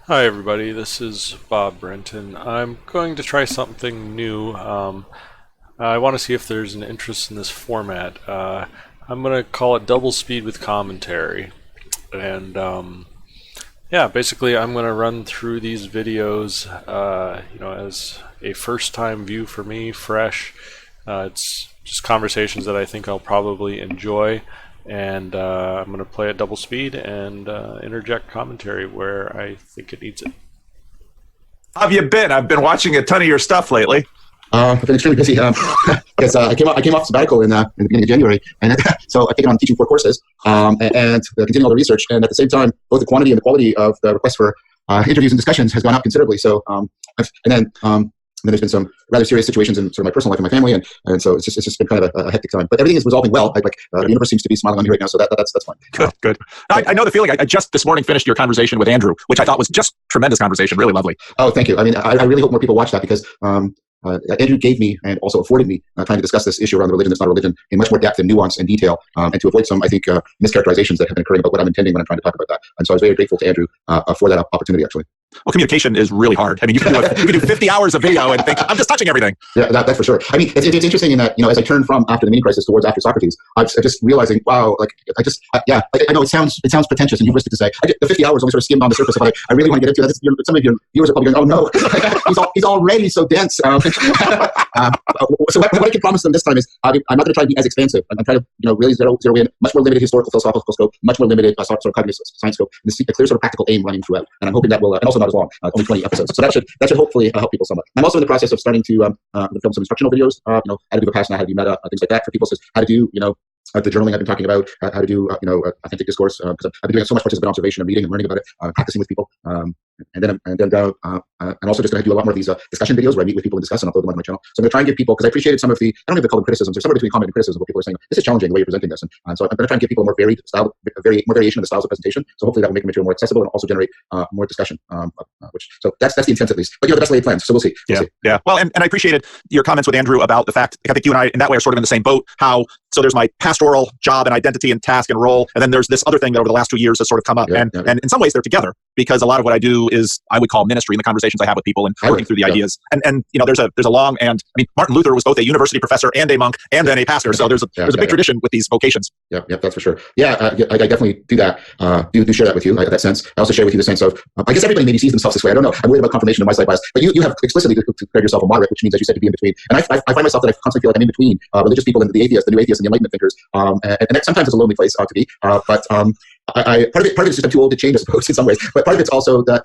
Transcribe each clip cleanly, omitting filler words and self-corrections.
Hi everybody, this is Bob Brenton. I'm going to try something new. I want to see if there's an interest in this format. I'm going to call it Double Speed with Commentary. And yeah, basically I'm going to run through these videos as a first time view for me, fresh. It's just conversations that I think I'll probably enjoy. And I'm going to play at double speed and interject commentary where I think it needs it. How have you been? I've been watching a ton of your stuff lately. I've been extremely busy because I came off sabbatical in the beginning of January, and so I've taken on teaching 4 courses and continuing all the research. And at the same time, both the quantity and the quality of the requests for interviews and discussions has gone up considerably. So and then there's been some rather serious situations in sort of my personal life and my family, and so it's just been kind of a hectic time. But everything is resolving well. The universe seems to be smiling on me right now, so that's fine. Good. I know the feeling. I just this morning finished your conversation with Andrew, which I thought was just tremendous conversation, really lovely. Oh, thank you. I mean, I really hope more people watch that because Andrew gave me and also afforded me time to discuss this issue around the religion that's not a religion in much more depth and nuance and detail, and to avoid some, I think, mischaracterizations that have been occurring about what I'm intending when I'm trying to talk about that. And so I was very grateful to Andrew for that opportunity, actually. Well, communication is really hard. I mean, you can do 50 hours of video and think, I'm just touching everything. Yeah, that's for sure. I mean, it's interesting in that, as I turn from after the mini crisis towards after Socrates, I'm just realizing, wow, I know it sounds pretentious and hubristic to say. The 50 hours only sort of skimmed on the surface. If I really want to get into that, some of your viewers are probably going, oh no, he's already so dense. So what I can promise them this time is I'm not going to try to be as expansive. I'm trying to really zero in, much more limited historical philosophical scope, much more limited sort of cognitive science scope, and a clear sort of practical aim running throughout. And I'm hoping that will, and also not as long, only 20 episodes. So that should hopefully help people somewhat. I'm also in the process of starting to film some instructional videos, how to do Vipassana, how to do metta, things like that for people. So how to do, the journaling I've been talking about, how to do, authentic discourse, because I've been doing so much participant observation and reading and learning about it, practicing with people. And then I'm also just going to do a lot more of these discussion videos where I meet with people and discuss and upload them on my channel. So I'm going to try and give people, because I appreciated some of the, I don't even call them criticisms, there's somewhere between comment and criticism where people are saying, this is challenging the way you're presenting this. And so I'm going to try and give people a more varied style, more variation in the styles of presentation. So hopefully that will make the material more accessible and also generate more discussion. So that's the intent at least. But the best laid plans. So we'll see. Yeah. Well, and I appreciated your comments with Andrew about the fact, I think you and I in that way are sort of in the same boat, so there's my pastoral job and identity and task and role, and then there's this other thing that over the last 2 years has sort of come up. And in some ways they're together, because a lot of what I do is, I would call ministry in the conversations I have with people and working through the ideas. And there's a long, and I mean, Martin Luther was both a university professor and a monk and then a pastor. So there's a big tradition with these vocations. Yeah, that's for sure. Yeah, I definitely do that. Do share that with you, that sense. I also share with you the sense of, I guess everybody maybe sees themselves this way. I don't know. I'm worried about confirmation of my side bias, but you have explicitly declared yourself a moderate, which means, as you said, to be in between. And I find myself that I constantly feel like I'm in between religious people and the atheists, the new atheists and the Enlightenment thinkers. And that sometimes is a lonely place to be. But part of it is just I'm too old to change, I suppose, in some ways. But part of it's also that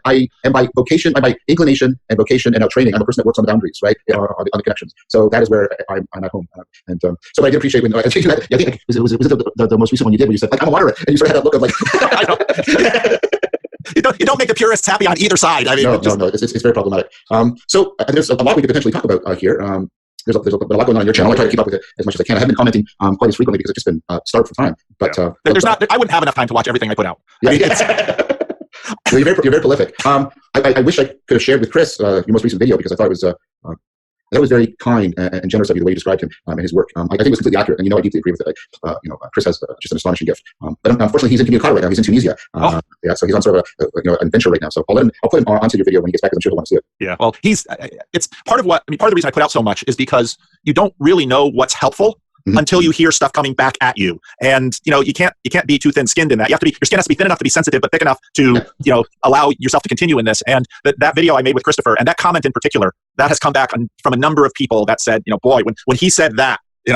I am by vocation, by inclination and vocation and now training. I'm a person that works on the boundaries, right, on the connections. So that is where I'm at home. So I did appreciate when I think it was the most recent one you did, where you said, like, I'm a moderate, and you sort of had that look of like, I know. You don't make the purists happy on either side. I mean, no, it's very problematic. So there's a lot we could potentially talk about here. There's a lot going on your channel. I try to keep up with it as much as I can. I haven't been commenting quite as frequently because I've just been starved for time. But I wouldn't have enough time to watch everything I put out. You're very prolific. I wish I could have shared with Chris your most recent video, because I thought it was very kind and generous of you the way you described him and his work. I think it was completely accurate, and I deeply agree with it. Chris has just an astonishing gift. But unfortunately, he's in Communicado right now. He's in Tunisia. So he's on sort of an adventure right now. So I'll put him onto your video when he gets back, because I'm sure he'll want to see it. Yeah. Well, it's part of the reason I put out so much is because you don't really know what's helpful until you hear stuff coming back at you. And you can't be too thin-skinned in that. Your skin has to be thin enough to be sensitive, but thick enough to allow yourself to continue in this. And that video I made with Christopher, and that comment in particular, that has come back from a number of people that said, boy, when he said that, they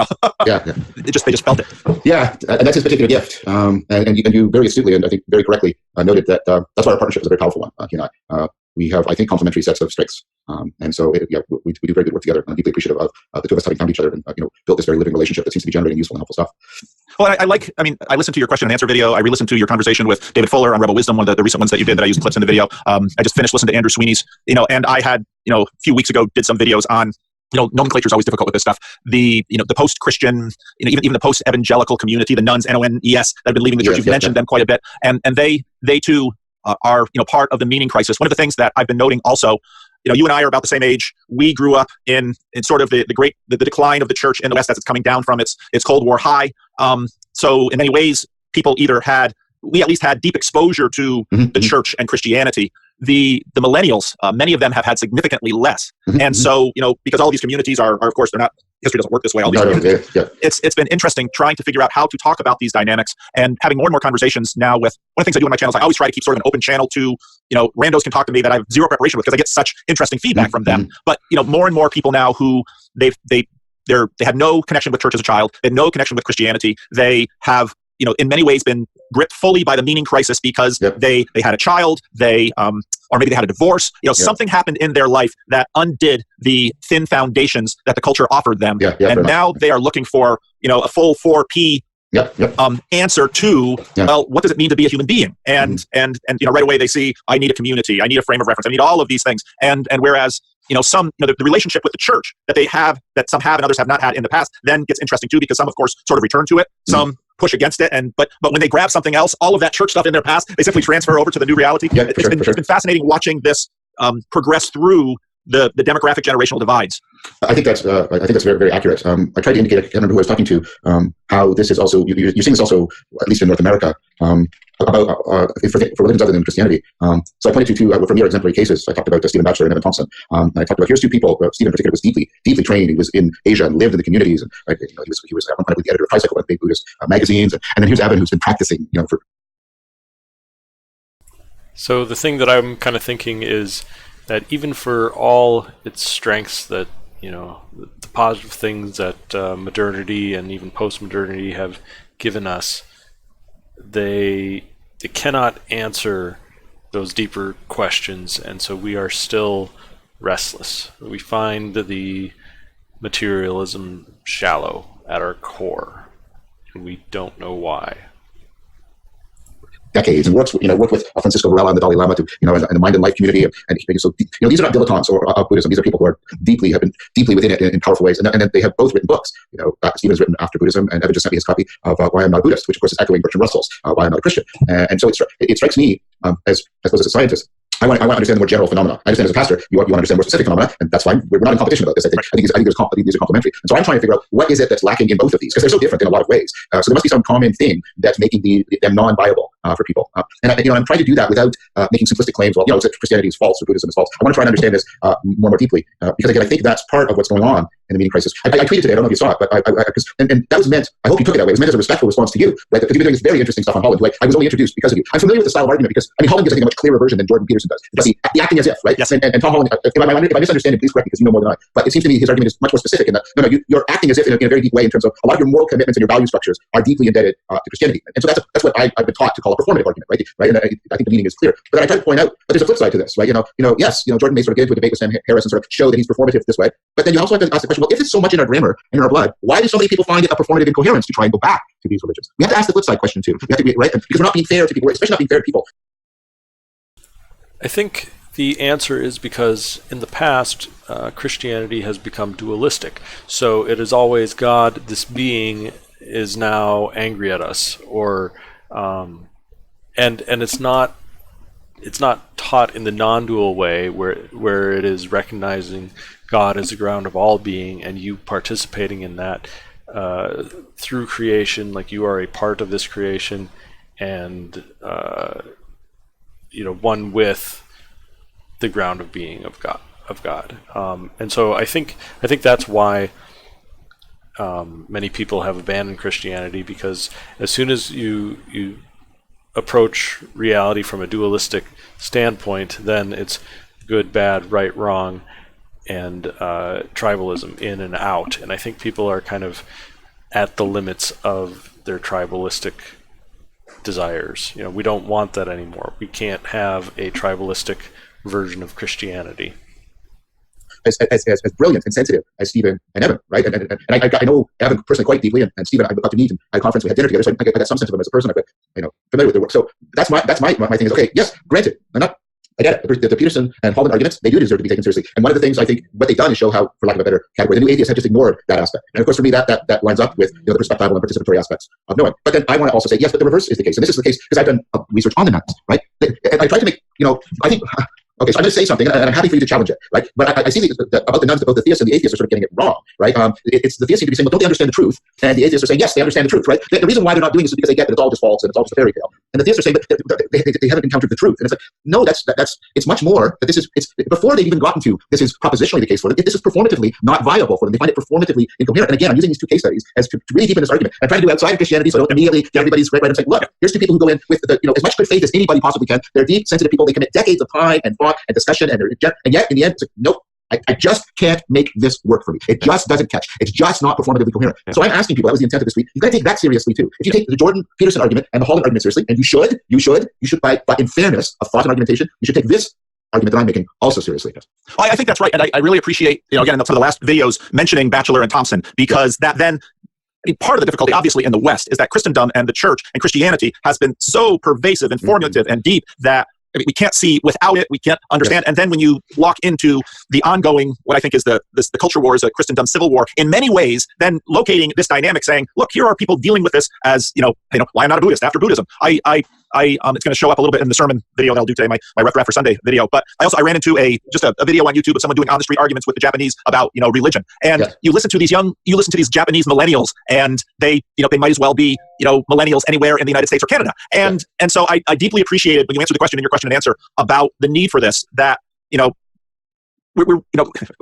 just felt it. Yeah, and that's his particular gift. And you very astutely and I think very correctly noted that that's why our partnership is a very powerful one. He and I. We have, I think, complementary sets of strengths. And so we do very good work together. I'm deeply appreciative of the two of us having found each other and built this very living relationship that seems to be generating useful and helpful stuff. Well, I listened to your question and answer video. I re-listened to your conversation with David Fuller on Rebel Wisdom, one of the recent ones that you did that I used clips in the video. I just finished listening to Andrew Sweeney's, and I had, a few weeks ago did some videos on, nomenclature is always difficult with this stuff. The post-Christian, even the post-evangelical community, the nuns, NONES, that have been leaving the church. You've mentioned them quite a bit. And they too are, part of the meaning crisis. One of the things that I've been noting also, you and I are about the same age. We grew up in sort of the decline of the church in the West as it's coming down from its Cold War high. So in many ways, people either had we at least had deep exposure to the church and Christianity. The millennials, many of them have had significantly less. And so, because all these communities are of course, they're not, history doesn't work this way. All these communities, it's been interesting trying to figure out how to talk about these dynamics and having more and more conversations now with, one of the things I do on my channel is I always try to keep sort of an open channel to, randos can talk to me that I have zero preparation with because I get such interesting feedback from them. But, more and more people now who they had no connection with church as a child, they had no connection with Christianity. They have, in many ways been gripped fully by the meaning crisis because they had a child, or maybe they had a divorce. Something happened in their life that undid the thin foundations that the culture offered them. And now they are looking for, a full 4P answer to, well, what does it mean to be a human being? And right away they see, I need a community, I need a frame of reference, I need all of these things. And whereas, some, the relationship with the church that they have, that some have and others have not had in the past, then gets interesting too, because some, of course, sort of return to it. Some push against it, but when they grab something else, all of that church stuff in their past, they simply transfer over to the new reality. It's been fascinating watching this progress through the demographic generational divides. I think that's very, very accurate. I tried to indicate, I can't remember who I was talking to, how this is also, you're seeing this also, at least in North America, about for religions other than Christianity. So I pointed to from your exemplary cases. I talked about Stephen Batchelor and Evan Thompson. And I talked about, here's two people. Stephen in particular was deeply trained. He was in Asia and lived in the communities. And he was at one point the editor of Psychedelic big Buddhist magazines. And then here's Evan, who's been practicing, for. So the thing that I'm kind of thinking is that even for all its strengths, that the positive things that modernity and even post-modernity have given us, they cannot answer those deeper questions, and so we are still restless. We find the materialism shallow at our core, and we don't know why. Decades, and worked with Francisco Varela and the Dalai Lama to, in the mind and life community, and so these are not dilettantes of Buddhism. These are people who have been deeply within it in powerful ways, and they have both written books. Stephen's written After Buddhism, and Evan just sent me his copy of Why I'm Not a Buddhist, which of course is echoing Bertrand Russell's Why I'm Not a Christian. And so it strikes me as a scientist. I want to understand the more general phenomena. I understand as a pastor, you want to understand more specific phenomena, and that's fine. We're not in competition about this. I think these are complementary. And so I'm trying to figure out what is it that's lacking in both of these, because they're so different in a lot of ways. So there must be some common thing that's making them non-viable for people. And I'm trying to do that without making simplistic claims. Well, Christianity is false or Buddhism is false. I want to try and understand this more deeply, because again, I think that's part of what's going on in the meaning crisis. I tweeted today. I don't know if you saw it, but and that was meant. I hope you took it that way. It was meant as a respectful response to you, right? Because you've been doing this very interesting stuff on Holland. I was only introduced because of you. I'm familiar with the style of argument because Holland gives, I think, a much clearer version than Jordan Peterson does. Because the acting as if, right? Yes. And Tom Holland, if I misunderstand it, please correct me because you know more than I. But it seems to me his argument is much more specific in that you're acting as if in a very deep way in terms of a lot of your moral commitments and your value structures are deeply indebted to Christianity. And so that's what I've been taught to call a performative argument, right? And I think the meaning is clear. But then I try to point out, but there's a flip side to this, right? Yes, Jordan may sort of get into a debate with Sam Harris and sort of show that he's performative this way. But then you also have to ask the question, well, if it's so much in our grammar and in our blood, why do so many people find it a performative incoherence to try and go back to these religions? We have to ask the flip side question too. We have to be right, because we're not being fair to people, especially not being fair to people. I think the answer is because in the past, Christianity has become dualistic. So it is always God, this being, is now angry at us, or and it's not taught in the non-dual way where it is recognizing God as the ground of all being and you participating in that through creation, like you are a part of this creation and one with the ground of being of God. And so I think that's why many people have abandoned Christianity, because as soon as you approach reality from a dualistic standpoint, then it's good, bad, right, wrong, and tribalism in and out. And I think people are kind of at the limits of their tribalistic desires. We don't want that anymore. We can't have a tribalistic version of Christianity. As brilliant and sensitive as Stephen and Evan, right? And I know Evan personally quite deeply, and Stephen I got to meet him at a conference. We had dinner together, so I got some sense of him as a person. I've been familiar with their work. So that's my thing is, okay, yes, granted, I get it. The Peterson and Holland arguments, they do deserve to be taken seriously. And one of the things I think what they've done is show how, for lack of a better category, the new atheists have just ignored that aspect. And of course, for me, that lines up with the perspectival and participatory aspects of knowing. But then I want to also say, yes, but the reverse is the case. And this is the case because I've done research on the nuns, right? And I try to make, I think Okay, so I'm going to say something, and I'm happy for you to challenge it, right? But I see about the nuns, both the theists and the atheists are sort of getting it wrong, right? It's the theists seem to be saying, well, don't they understand the truth? And the atheists are saying, yes, they understand the truth, right? The reason why they're not doing this is because they get that it's all just false and it's all just a fairy tale. And the theists are saying, but they haven't encountered the truth. And it's like, no, it's much more. That it's before they've even gotten to this is propositionally the case for them. This is performatively not viable for them. They find it performatively incoherent. And again, I'm using these two case studies as to really deepen this argument. I'm trying to do outside of Christianity, so I don't immediately get everybody's right. I'm saying, look, here's two people who go in with as much good faith as anybody possibly can. They're deep, sensitive people. They commit decades of time and thought and discussion, and yet in the end, it's like, nope. I just can't make this work for me. It just doesn't catch. It's just not performatively coherent. So I'm asking people, that was the intent of this week, you've got to take that seriously too. If you take the Jordan Peterson argument and the Holland argument seriously, and you should, but in fairness of thought and argumentation, you should take this argument that I'm making also seriously. I think that's right. And I really appreciate, again, in some of the last videos mentioning Batchelor and Thompson, because that then, part of the difficulty, obviously, in the West is that Christendom and the church and Christianity has been so pervasive and formative and deep that we can't see without it. We can't understand. And then when you walk into the ongoing, what I think is the culture wars, a Christendom civil war, in many ways, then locating this dynamic, saying, look, here are people dealing with this as, why I'm not a Buddhist after Buddhism. It's going to show up a little bit in the sermon video that I'll do today, my Rough Draft for Sunday video. But I ran into a video on YouTube of someone doing on the street arguments with the Japanese about religion. And you listen to these Japanese millennials, and they might as well be millennials anywhere in the United States or Canada. And so I deeply appreciated when you answered the question in your question and answer about the need for this. That we're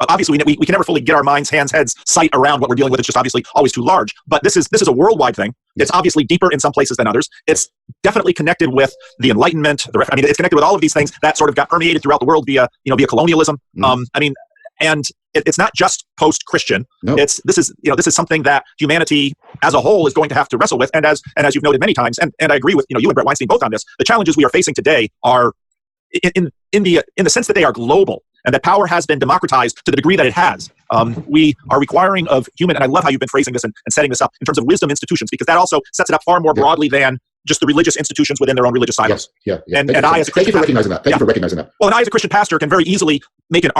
obviously we can never fully get our minds, hands, heads, sight around what we're dealing with. It's just obviously always too large. But this is a worldwide thing. It's obviously deeper in some places than others. It's definitely connected with the Enlightenment. It's connected with all of these things that sort of got permeated throughout the world via colonialism. And it's not just post-Christian. No. This is something that humanity as a whole is going to have to wrestle with. And as you've noted many times, and I agree with you and Brett Weinstein both on this. The challenges we are facing today are in the sense that they are global, and that power has been democratized to the degree that it has. We are requiring of human, and I love how you've been phrasing this and setting this up in terms of wisdom institutions, because that also sets it up far more broadly than just the religious institutions within their own religious silos. Yes. And I, as a Christian, thank you for recognizing that. Thank you for recognizing that. Well, and I, as a Christian pastor, can very easily make an.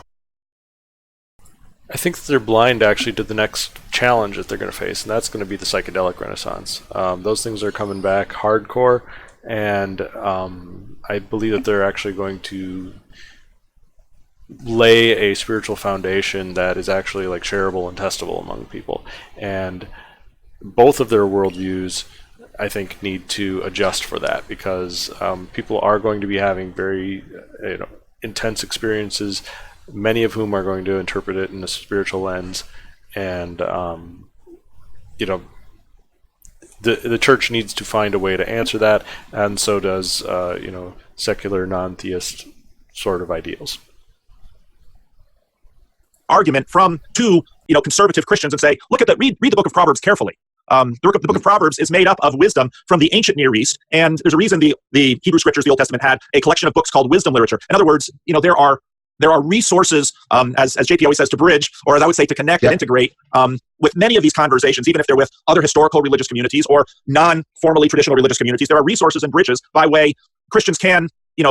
I think that they're blind actually to the next challenge that they're going to face, and that's going to be the psychedelic renaissance. Those things are coming back hardcore, and I believe that they're actually going to lay a spiritual foundation that is actually like shareable and testable among people. And both of their worldviews, I think, need to adjust for that, because people are going to be having very intense experiences, many of whom are going to interpret it in a spiritual lens, and the church needs to find a way to answer that, and so does secular non-theist sort of ideals. Argument from two conservative Christians and say, look at read the book of Proverbs carefully. The book of Proverbs is made up of wisdom from the ancient Near East, and there's a reason the Hebrew Scriptures, the Old Testament, had a collection of books called wisdom literature. In other words, there are resources, as JP always says, to bridge, or as I would say, to connect and integrate with many of these conversations, even if they're with other historical religious communities or non-formally traditional religious communities. There are resources and bridges by way Christians can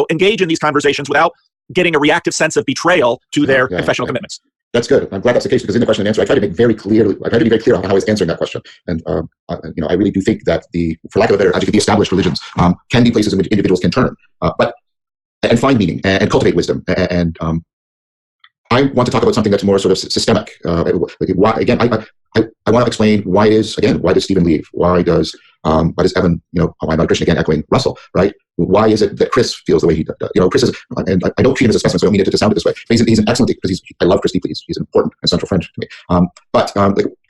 engage in these conversations without getting a reactive sense of betrayal to their confessional commitments. That's good. I'm glad that's the case, because in the question and answer, I try to be very clear on how I was answering that question. And I really do think that for lack of a better adjective, the established religions can be places in which individuals can turn, and find meaning and cultivate wisdom. And I want to talk about something that's more sort of systemic. Again, I want to explain why does Stephen leave? Why does Evan? I'm not a Christian, again, echoing Russell, right? Why is it that Chris feels the way he does? Chris is, and I don't treat him as a specimen, so I don't mean it to sound it this way. He's an excellent, because I love Chris deeply. He's an important and central friend to me. But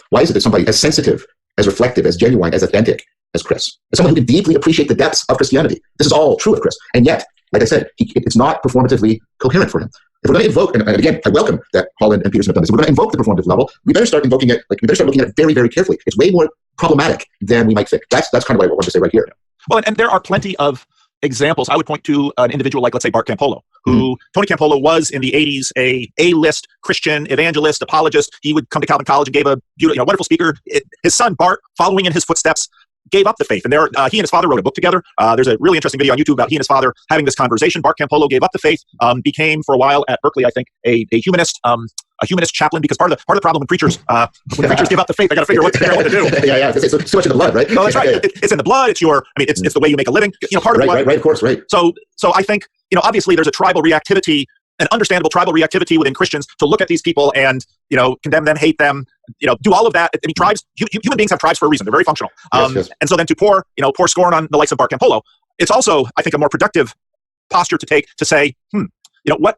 why is it that somebody as sensitive, as reflective, as genuine, as authentic as Chris, as someone who can deeply appreciate the depths of Christianity, this is all true of Chris, and yet, like I said, it's not performatively coherent for him. If we're going to invoke, and again, I welcome that Holland and Peterson have done this. If we're going to invoke the performative level, we better start invoking it. We better start looking at it very, very carefully. It's way more problematic than we might think. That's kind of what I want to say right here. Well, and there are plenty of examples. I would point to an individual like, let's say, Bart Campolo, who Tony Campolo was in the 80s a A-list Christian evangelist, apologist. He would come to Calvin College and gave a wonderful speaker. His son Bart, following in his footsteps, gave up the faith. And he and his father wrote a book together. There's a really interesting video on YouTube about he and his father having this conversation. Bart Campolo gave up the faith, became for a while at Berkeley, I think, a humanist chaplain, because part of the problem when preachers give up the faith, they got to figure out what to do. It's so much in the blood, right? No, that's right. It's in the blood. It's the way you make a living. Part of what. Right, of course, right. So I think, obviously there's a tribal reactivity an understandable tribal reactivity within Christians to look at these people and, condemn them, hate them, do all of that. I mean, tribes, human beings have tribes for a reason. They're very functional. Yes. And so then to pour scorn on the likes of Bart Campolo, it's also, I think, a more productive posture to take to say,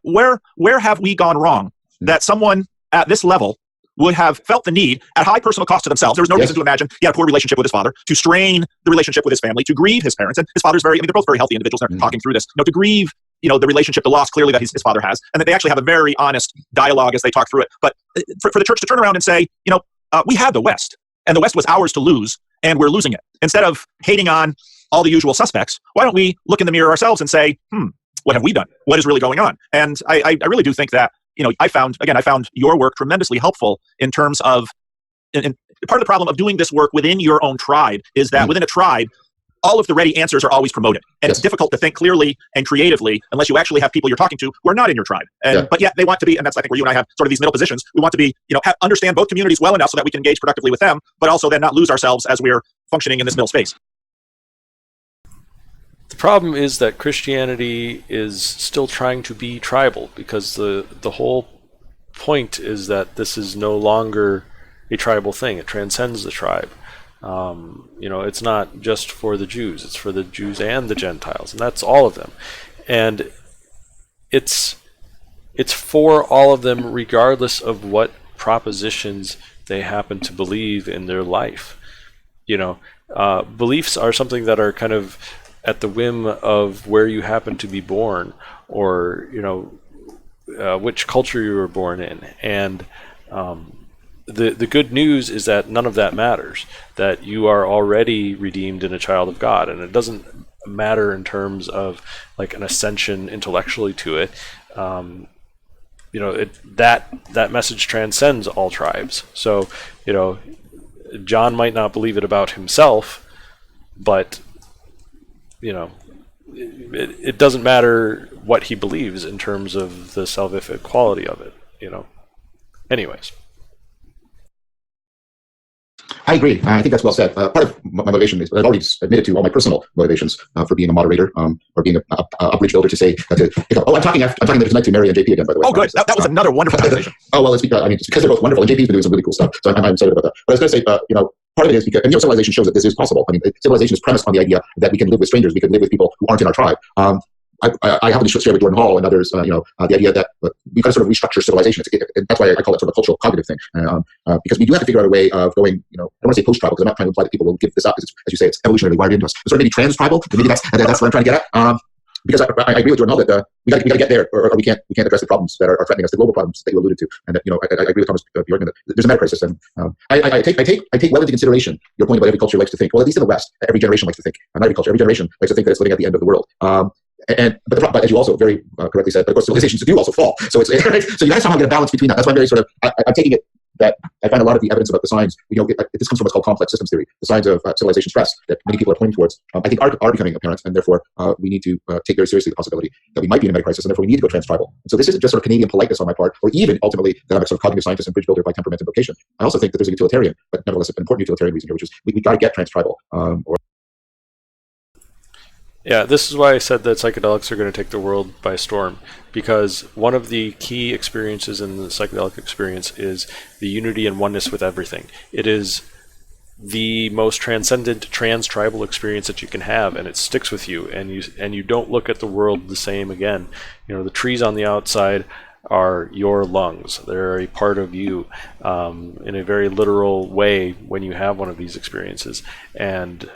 where have we gone wrong that someone at this level would have felt the need at high personal cost to themselves. There was no reason to imagine he had a poor relationship with his father, to strain the relationship with his family, to grieve his parents. And his father's they're both very healthy individuals. They're talking through this, to grieve, the relationship, the loss clearly that his father has, and that they actually have a very honest dialogue as they talk through it. But for the church to turn around and say, we had the West, and the West was ours to lose, and we're losing it. Instead of hating on all the usual suspects, why don't we look in the mirror ourselves and say, what have we done? What is really going on? And I really do think that, I found your work tremendously helpful in terms of, and part of the problem of doing this work within your own tribe is that within a tribe, all of the ready answers are always promoted. And it's difficult to think clearly and creatively unless you actually have people you're talking to who are not in your tribe. But yet they want to be, and that's I think where you and I have sort of these middle positions. We want to be, understand both communities well enough so that we can engage productively with them, but also then not lose ourselves as we're functioning in this middle space. The problem is that Christianity is still trying to be tribal, because the whole point is that this is no longer a tribal thing. It transcends the tribe. It's not just for the Jews. It's for the Jews and the Gentiles, and that's all of them. And it's for all of them regardless of what propositions they happen to believe in their life. Beliefs are something that are kind of at the whim of where you happen to be born, or which culture you were born in. And the good news is that none of that matters, that you are already redeemed and a child of God, and it doesn't matter in terms of like an ascension intellectually to it. That message transcends all tribes. So John might not believe it about himself, but it doesn't matter what he believes in terms of the salvific quality of it. Anyways. I agree. I think that's well said. Part of my motivation is, I've already admitted to all my personal motivations for being a moderator or being a bridge builder to say, I'm talking tonight to Mary and JP again, by the way. Oh, good. That was another wonderful conversation. Oh, well, it's because they're both wonderful, and JP's been doing some really cool stuff, so I'm excited about that. But I was going to say, part of it is because, civilization shows that this is possible. I mean, civilization is premised on the idea that we can live with strangers, we can live with people who aren't in our tribe. I happen to share with Jordan Hall and others, the idea that we've got to sort of restructure civilization. And that's why I call it sort of a cultural cognitive thing, because we do have to figure out a way of going, I don't want to say post-tribal, because I'm not trying to imply that people will give this up, because as you say, it's evolutionarily wired into us. But sort of maybe trans-tribal, maybe that's what I'm trying to get at. Because I agree with Jordan Hall that we got to get there, or we can't address the problems that are threatening us, the global problems that you alluded to. And that, I agree with Thomas the argument that there's a meta crisis. And I take well into consideration your point about every culture likes to think. Well, at least in the West, every generation likes to think. Not every culture, every generation likes to think that it's living at the end of the world. But as you also very correctly said, but of course civilizations do also fall. So it's so you guys somehow get a balance between that. That's why I'm very sort of I'm taking it that I find a lot of the evidence about the signs. This comes from what's called complex systems theory. The signs of civilization stress that many people are pointing towards, I think, are becoming apparent, and therefore we need to take very seriously the possibility that we might be in a meta crisis, and therefore we need to go trans-tribal. And so this isn't just sort of Canadian politeness on my part, or even ultimately that I'm a sort of cognitive scientist and bridge builder by temperament and vocation. I also think that there's a utilitarian, but nevertheless an important utilitarian reason here, which is we got to get trans-tribal. Yeah, this is why I said that psychedelics are going to take the world by storm, because one of the key experiences in the psychedelic experience is the unity and oneness with everything. It is the most transcendent trans-tribal experience that you can have, and it sticks with you, and you don't look at the world the same again. The trees on the outside are your lungs. They're a part of you in a very literal way when you have one of these experiences. And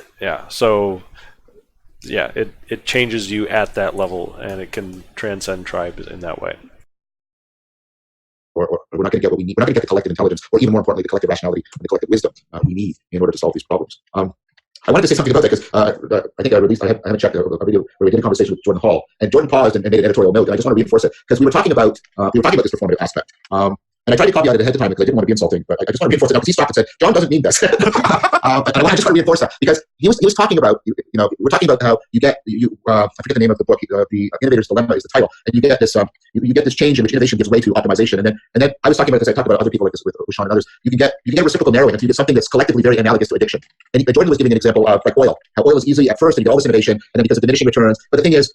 it changes you at that level, and it can transcend tribes in that way. Or we're not going to get what we need. We're not going to get the collective intelligence, or even more importantly, the collective rationality and the collective wisdom we need in order to solve these problems. I wanted to say something about that because I think I haven't checked a video where we did a conversation with Jordan Hall, and Jordan paused and made an editorial note, and I just want to reinforce it because we were talking about this performative aspect. And I tried to caveat it ahead of time because I didn't want to be insulting, but I just want to reinforce it now because he stopped and said, John doesn't mean this. And I just want to reinforce that because he was talking about, we're talking about how I forget the name of the book, the Innovator's Dilemma is the title, and you get this change in which innovation gives way to optimization. And then I was talking about this, I talked about other people like this with Sean and others, you can get reciprocal narrowing until you get something that's collectively very analogous to addiction. And Jordan was giving an example of like oil, how oil is easy at first and you get all this innovation, and then because of diminishing returns. But the thing is,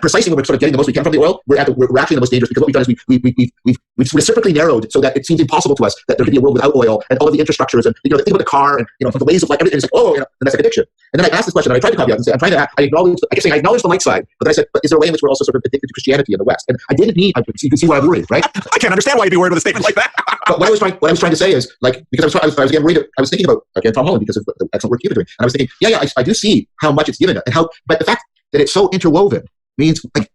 precisely when we're sort of getting the most we can from the oil, we're actually the most dangerous, because what we've done is we've reciprocally narrowed so that it seems impossible to us that there could be a world without oil, and all of the infrastructures, and think about the car, and the ways of life, everything is like, and that's like addiction. And then I asked this question, and I tried to copy out and say, I acknowledge the light side, but then I said, but is there a way in which we're also sort of addicted to Christianity in the West? And I didn't mean, you can see why I'm worried, right? I can't understand why you'd be worried with a statement like that. But what I was trying to say is, like, because I was getting worried, I was thinking about, again, Tom Holland, because of the excellent work you've been doing, and I was thinking, I do see how much it's given, and but the fact that it's so interwoven means, like,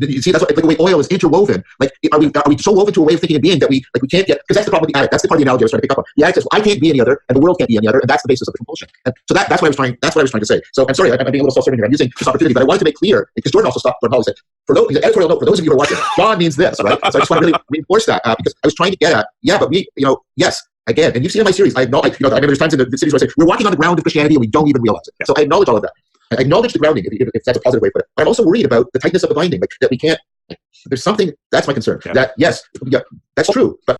you see, that's what, like, the way oil is interwoven. Like, are we so woven to a way of thinking and being that we can't get, because that's the problem with the addict. That's the part of the analogy I was trying to pick up on. The addict says, well, I can't be any other, and the world can't be any other, and that's the basis of the compulsion. And so that's what I was trying to say. So I'm sorry, I'm being a little self-serving here. I'm using this opportunity, but I wanted to make clear, because Jordan also stopped Holland and said, he's an editorial note for those of you who are watching, John means this, right? So I just want to really reinforce that, because I was trying to get at, but we, yes, again, and you've seen in my series, I remember there's times in the series where I say, we're walking on the ground of Christianity and we don't even realize it. Yeah. So I acknowledge all of that. I acknowledge the grounding, if that's a positive way to put it. But I'm also worried about the tightness of the binding, like, that we can't, there's something, that's my concern. Yeah. That, yes, that's true. But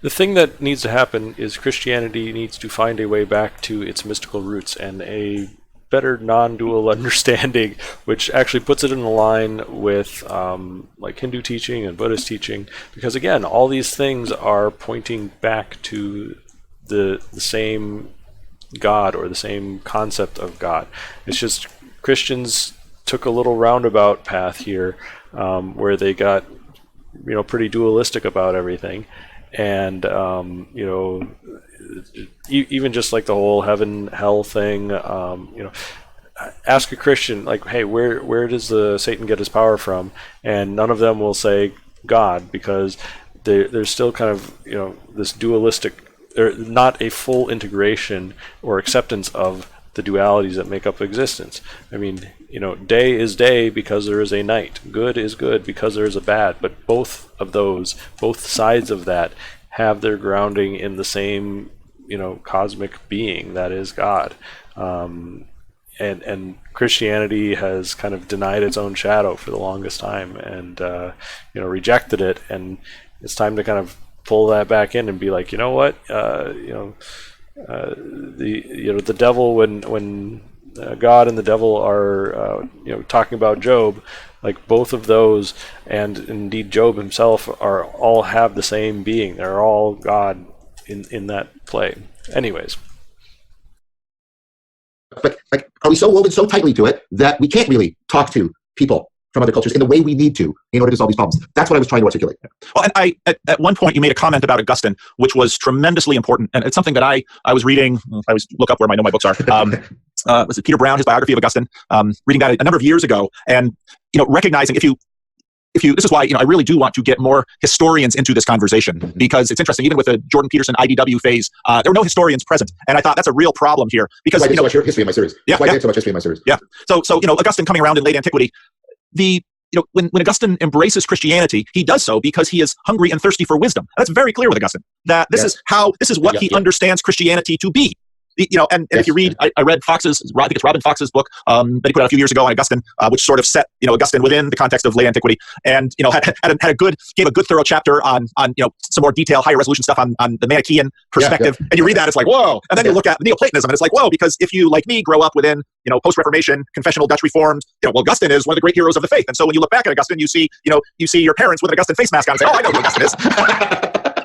the thing that needs to happen is Christianity needs to find a way back to its mystical roots and a better non-dual understanding, which actually puts it in line with like Hindu teaching and Buddhist teaching, because again, all these things are pointing back to the same God, or the same concept of God. It's just Christians took a little roundabout path here, where they got pretty dualistic about everything, and even just like the whole heaven hell thing. Ask a Christian, like, hey, where does the Satan get his power from? And none of them will say God, because there's still kind of this dualistic, or not a full integration or acceptance of the dualities that make up existence. I mean, day is day because there is a night. Good is good because there is a bad. But both sides of that have their grounding in the same, cosmic being that is God. And Christianity has kind of denied its own shadow for the longest time, and rejected it. And it's time to kind of pull that back in and be like, what, the devil, when God and the devil are talking about Job, like, both of those, and indeed Job himself, all have the same being. They're all God in that play. Anyways. But, like, are we so woven so tightly to it that we can't really talk to people from other cultures in the way we need to in order to solve these problems? That's what I was trying to articulate. Well, and at one point you made a comment about Augustine, which was tremendously important, and it's something that I was reading. I always look up where I know my books are. Was it Peter Brown, his biography of Augustine? Reading that a number of years ago, and recognizing if you this is why I really do want to get more historians into this conversation, because it's interesting. Even with the Jordan Peterson IDW phase, there were no historians present, and I thought that's a real problem here, because why I did so much history in my series. Yeah, why I did so much history in my series. Yeah. So Augustine coming around in late antiquity, when Augustine embraces Christianity, he does so because he is hungry and thirsty for wisdom. And that's very clear with Augustine, that this is what he understands Christianity to be. And if you read, I read Fox's, I think it's Robin Fox's book that he put out a few years ago on Augustine, which sort of set Augustine within the context of late antiquity, and gave a good thorough chapter on some more detailed, higher resolution stuff on the Manichaean perspective. And you read that, it's like, whoa. And then you look at Neoplatonism, and it's like, whoa, because if you, like me, grow up within post-Reformation, confessional Dutch Reformed, Augustine is one of the great heroes of the faith. And so when you look back at Augustine, you see your parents with an Augustine face mask on and say, oh, I know who Augustine is.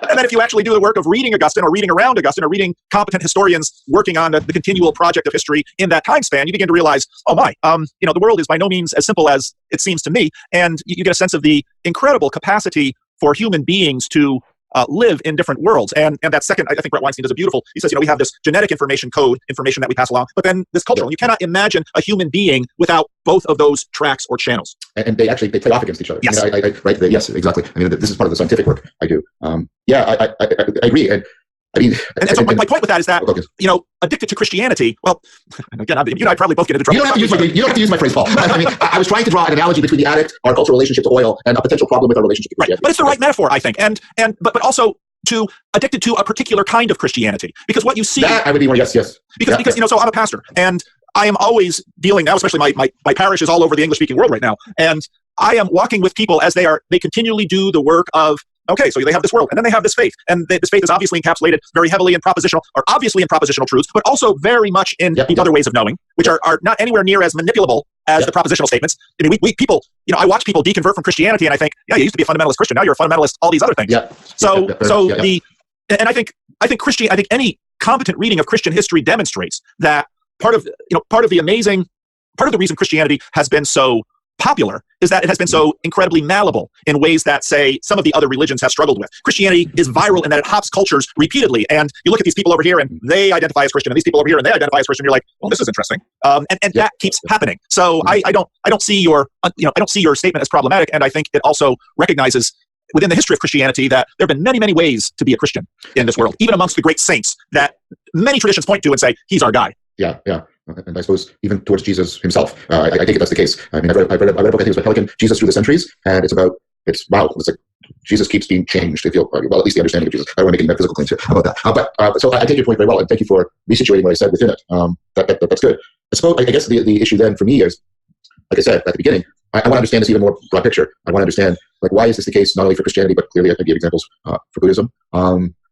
And then if you actually do the work of reading Augustine, or reading around Augustine, or reading competent historians working on the continual project of history in that time span, you begin to realize, oh my, the world is by no means as simple as it seems to me. And you get a sense of the incredible capacity for human beings to live in different worlds. And that second, I think Brett Weinstein does a beautiful, he says, we have this genetic information that we pass along, but then this cultural, you cannot imagine a human being without both of those tracks or channels. And they play off against each other. Yes. Yes, exactly. I mean, this is part of the scientific work I do. I agree. And so my point with that is that, addicted to Christianity, well, again, you and I probably both get into trouble. You don't have to use my phrase, Paul. I was trying to draw an analogy between the addict, our cultural relationship to oil, and a potential problem with our relationship to Christianity. Right. But it's the right metaphor, I think. But also to addicted to a particular kind of Christianity. Because what you see... That I would be more, yes. Because so I'm a pastor, and I am always dealing now, especially my parish is all over the English-speaking world right now, and I am walking with people as they continually do the work of, okay, so they have this world, and then they have this faith, and this faith is obviously encapsulated very heavily in propositional truths, but also very much in these other ways of knowing, which are not anywhere near as manipulable as the propositional statements. I mean, we people, I watch people deconvert from Christianity, and I think, yeah, you used to be a fundamentalist Christian, now you're a fundamentalist, all these other things. Yeah. And I think any competent reading of Christian history demonstrates that part of the reason Christianity has been so popular is that it has been so incredibly malleable in ways that, say, some of the other religions have struggled with. Christianity is viral in that it hops cultures repeatedly, and you look at these people over here and they identify as Christian, and these people over here and they identify as Christian. You're like, well, this is interesting, and that keeps happening. So I don't see your statement as problematic, and I think it also recognizes within the history of Christianity that there have been many, many ways to be a Christian in this world, even amongst the great saints that many traditions point to and say, he's our guy. Yeah. And I suppose even towards Jesus himself, I think that's the case. I mean, I read a book, I think it was by Pelican, Jesus Through the Centuries, and it's like Jesus keeps being changed, if well, at least the understanding of Jesus. I don't want to make any metaphysical claims here about that. So I take your point very well, and thank you for resituating what I said within it. That's good. I guess the issue then for me is, like I said at the beginning, I want to understand this even more broad picture. I want to understand, why is this the case not only for Christianity, but clearly I can give examples for Buddhism.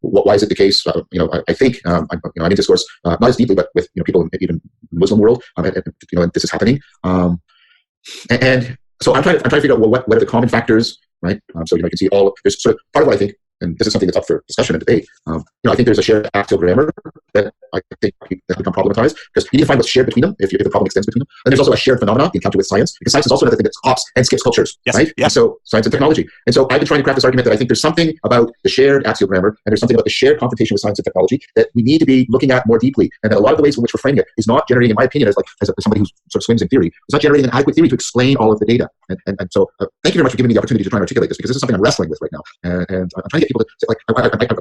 Why is it the case? I think I'm in discourse not as deeply, but with people in even the Muslim world, and this is happening. And so I'm trying to figure out what are the common factors, right? So you can see there's sort of part of what I think, and this is something that's up for discussion and debate. I think there's a shared axial grammar that I think has become problematized because you need to find what's shared between them if the problem extends between them. And there's also a shared phenomenon, the encounter with science, because science is also another thing that hops and skips cultures, right? Yes. So science and technology. And so I've been trying to craft this argument that I think there's something about the shared axial grammar and there's something about the shared confrontation with science and technology that we need to be looking at more deeply. And that a lot of the ways in which we're framing it is not generating, in my opinion, as somebody who sort of swims in theory, it's not generating an adequate theory to explain all of the data. And so thank you very much for giving me the opportunity to try and articulate this, because this is something I'm wrestling with right now. And I'm trying to get people to say,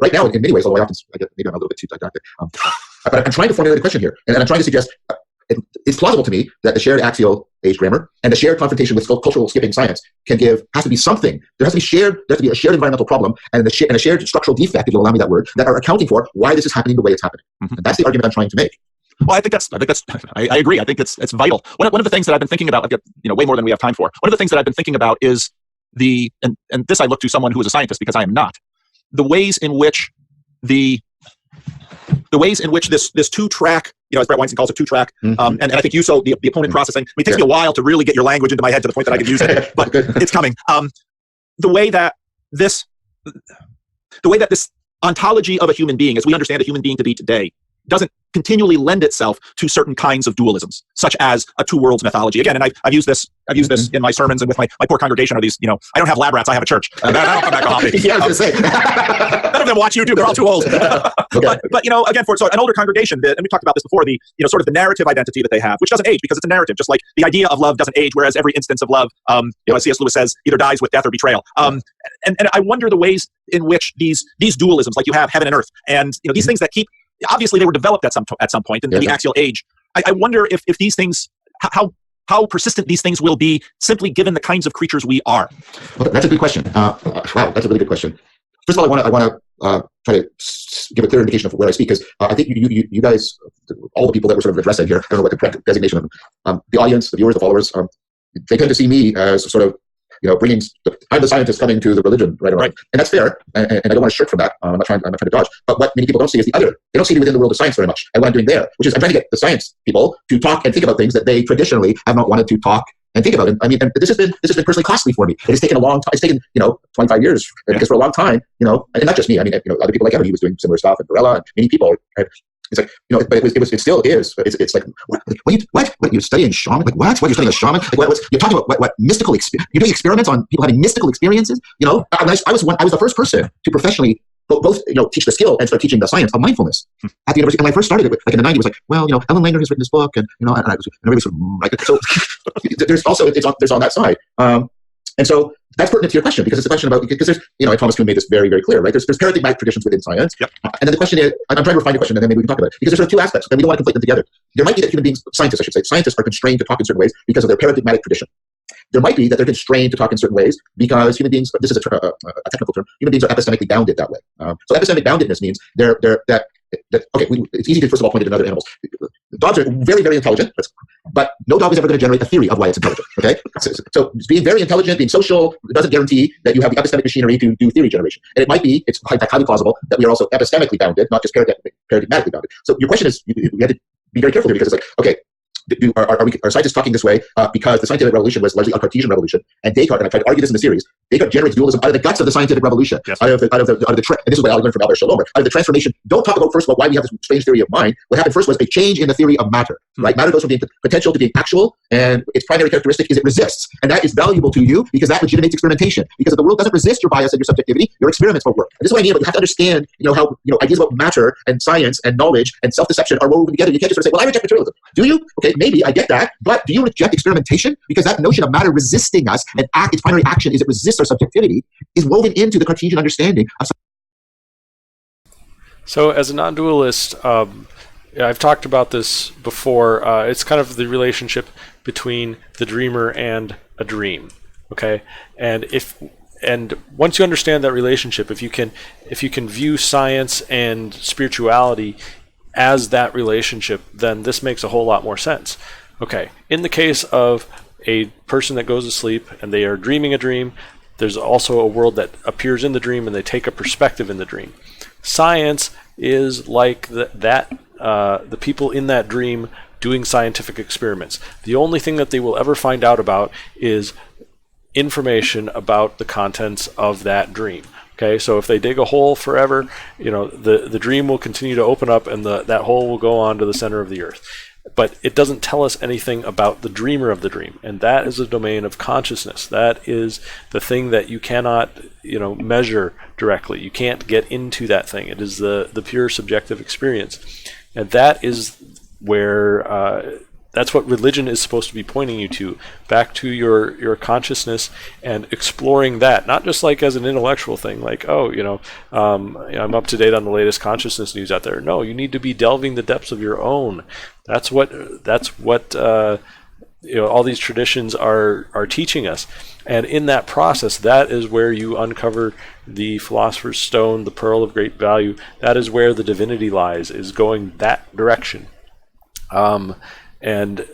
right now, in many ways, although maybe I'm a little bit too didactic, but I'm trying to formulate a question here, and I'm trying to suggest it's plausible to me that the shared axial age grammar and the shared confrontation with cultural skipping science has to be something. There has to be a shared environmental problem and a shared structural defect, if you'll allow me that word, that are accounting for why this is happening the way it's happening. And that's the argument I'm trying to make. Well, I agree. I think it's vital. One of the things that I've been thinking about, way more than we have time for. One of the things that I've been thinking about is and this I look to someone who is a scientist because I am not. The ways in which this two-track, as Brett Weinstein calls it, two-track, and I think the opponent processing. I mean, it takes me a while to really get your language into my head to the point that I can use it, but it's coming. The way that this ontology of a human being, as we understand a human being to be today, doesn't continually lend itself to certain kinds of dualisms, such as a two worlds mythology. Again, and I've used this in my sermons and with my poor congregation. Are these, I don't have lab rats, I have a church. I don't come back to Hoppy. Yeah, I was going to say. None of them watch YouTube. They're all too old. Okay. But again, for an older congregation, and we talked about this before, the sort of the narrative identity that they have, which doesn't age because it's a narrative, just like the idea of love doesn't age, whereas every instance of love, as C.S. Lewis says, either dies with death or betrayal. And I wonder the ways in which these dualisms, like you have heaven and earth, and these things that keep. Obviously, they were developed at some point in the axial age. I wonder if these things, how persistent these things will be, simply given the kinds of creatures we are. Well, that's a good question. Wow, that's a really good question. First of all, I want to try to give a clear indication of where I speak, because I think you guys, all the people that were sort of addressed in here, I don't know what the correct designation of them, the audience, the viewers, the followers, they tend to see me as sort of bringing. I'm the scientist coming to the religion, right? And that's fair, and I don't want to shirk from that. I'm not trying to dodge. But what many people don't see is the other. They don't see me within the world of science very much. And what I'm doing there, which is I'm trying to get the science people to talk and think about things that they traditionally have not wanted to talk and think about. And I mean, and this has been personally costly for me. It has taken a long time. It's taken 25 years because for a long time, and not just me. I mean, other people like Evan, he was doing similar stuff, and Varela, and many people. Right? It's like, but it still is. It's like, what? You're studying shaman? Like, what? You're studying a shaman? Like, you're talking about what mystical experience? You're doing experiments on people having mystical experiences? I was the first person to professionally both teach the skill and start teaching the science of mindfulness at the university. And when I first started it, like in the 90s, it was like, well, Ellen Langer has written this book, and and everybody sort of like, so there's also there's on that side. And so that's pertinent to your question, because it's a question about, because there's, Thomas Kuhn made this very, very clear, right? There's paradigmatic traditions within science. Yep. And then the question is, I'm trying to refine your question, and then maybe we can talk about it, because there's sort of two aspects, and we don't want to conflate them together. There might be that human beings, scientists, I should say, scientists are constrained to talk in certain ways because of their paradigmatic tradition. There might be that they're constrained to talk in certain ways because human beings, this is a technical term, human beings are epistemically bounded that way. So epistemic boundedness means it's easy to first of all point it in other animals. Dogs are very, very intelligent, but no dog is ever going to generate a theory of why it's intelligent. Okay, so being very intelligent, being social, doesn't guarantee that you have the epistemic machinery to do theory generation. And it might be, it's in fact highly plausible that we are also epistemically bounded, not just paradigmatically bounded. So your question is, you have to be very careful here, because it's like, okay, are scientists talking this way because the scientific revolution was largely a Cartesian revolution, and Descartes, and I tried to argue this in the series, Descartes generates dualism out of the guts of the scientific revolution, yes. out of the and this is what I learned from Albert Shalom, out of the transformation. Don't talk about first about why we have this strange theory of mind. What happened first was a change in the theory of matter, right? Matter goes from being potential to being actual, and its primary characteristic is it resists, and that is valuable to you because that legitimates experimentation. Because if the world doesn't resist your bias and your subjectivity, your experiments won't work. And this is what I mean. But you have to understand, how ideas about matter and science and knowledge and self-deception are woven together. You can't just sort of say, "Well, I reject materialism." Do you? Okay, maybe I get that, but do you reject experimentation? Because that notion of matter resisting us and its primary action is it resists our subjectivity is woven into the Cartesian understanding of. So, as a non-dualist, I've talked about this before. It's kind of the relationship between the dreamer and a dream. Okay, and once you understand that relationship, if you can view science and spirituality as that relationship, then this makes a whole lot more sense. Okay, in the case of a person that goes to sleep and they are dreaming a dream, there's also a world that appears in the dream and they take a perspective in the dream. Science is like the people in that dream doing scientific experiments. The only thing that they will ever find out about is information about the contents of that dream. Okay, so if they dig a hole forever, the dream will continue to open up and that hole will go on to the center of the earth. But it doesn't tell us anything about the dreamer of the dream, and that is a domain of consciousness. That is the thing that you cannot, measure directly. You can't get into that thing. It is the pure subjective experience, and that is where that's what religion is supposed to be pointing you to, back to your consciousness and exploring that, not just like as an intellectual thing, like, I'm up to date on the latest consciousness news out there. No, you need to be delving the depths of your own. That's what all these traditions are teaching us. And in that process, that is where you uncover the philosopher's stone, the pearl of great value. That is where the divinity lies, is going that direction. And